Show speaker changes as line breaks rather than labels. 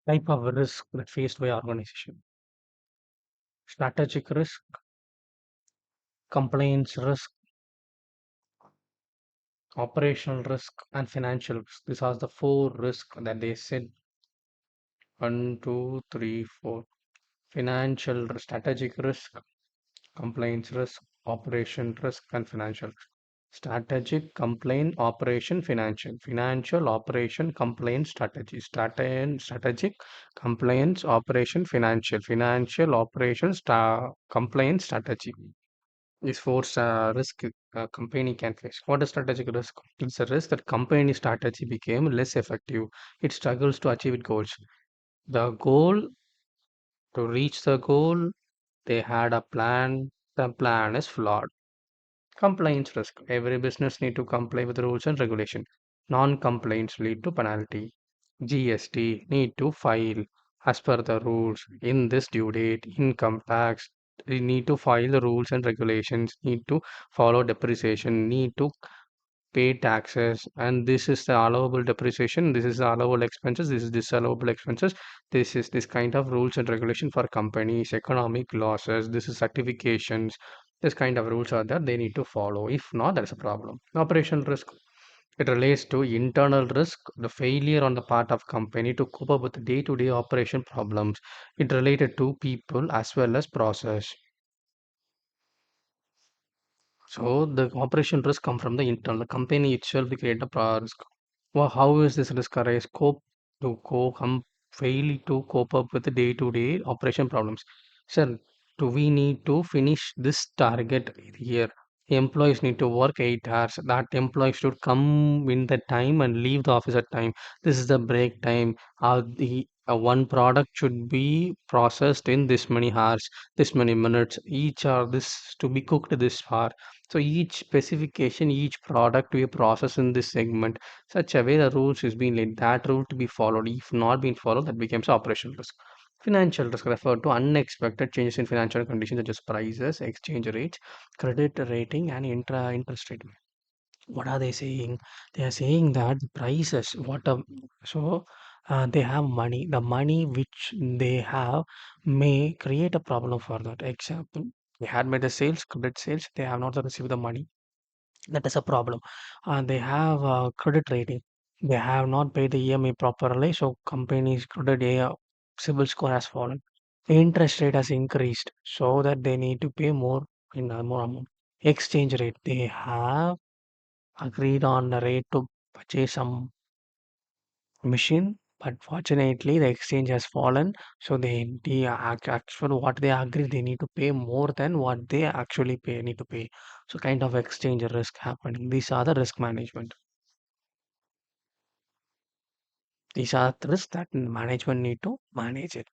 Type of risk that faced by organization: strategic risk, compliance risk, operational risk, and financial risk. These are the four risks that they said. One, two, three, four. Strategic risk, compliance risk, operation risk, and financial risk. Strategic, complaint, operation, financial. Financial, operation, complaint, strategy. Strategic, compliance, operation, financial. Financial, operation, complaint, strategy. These four risk company can face. What is strategic risk? It's a risk that company strategy became less effective. It struggles to achieve its goals. The goal to reach the goal, they had a plan. The plan is flawed. Compliance risk. Every business need to comply with rules and regulation. Non-compliance lead to penalty. GST need to file as per the rules in this due date. Income tax, we need to file the rules and regulations. Need to follow depreciation. Need to pay taxes, and this is the allowable depreciation, this is the allowable expenses, this is disallowable expenses, this is this kind of rules and regulation for companies, economic losses, this is certifications, this kind of rules are there they need to follow. If not, there's a problem. Operational risk, it relates to internal risk, the failure on the part of company to cope up with day-to-day operation problems. It related to people as well as process. So the operation risk come from the internal. The company itself they create the risk. Well, how is this risk arise? Fail to cope up with the day-to-day operation problems. Sir, do we need to finish this target here? Employees need to work 8 hours. That employee should come in the time and leave the office at time. This is the break time. The one product should be processed in this many hours, this many minutes. Each are this to be cooked this far. So each specification, each product we process in this segment, such a way the rules is being laid, that rule to be followed. If not being followed, that becomes operational risk. Financial risk refer to unexpected changes in financial conditions such as prices, exchange rates, credit rating, and interest rate. What are they saying? They are saying that the prices, so they have money. The money which they have may create a problem for that. Example, they had made the sales, credit sales, they have not received the money. That is a problem. They have credit rating. They have not paid the EMI properly, so company's civil score has fallen. The interest rate has increased, so that they need to pay more in more amount. Exchange rate, they have agreed on the rate to purchase some machine, but fortunately the exchange has fallen, so actually what they agree they need to pay more than what they actually need to pay. So kind of exchange risk happening. These are the risk management. These are the risks that management need to manage it.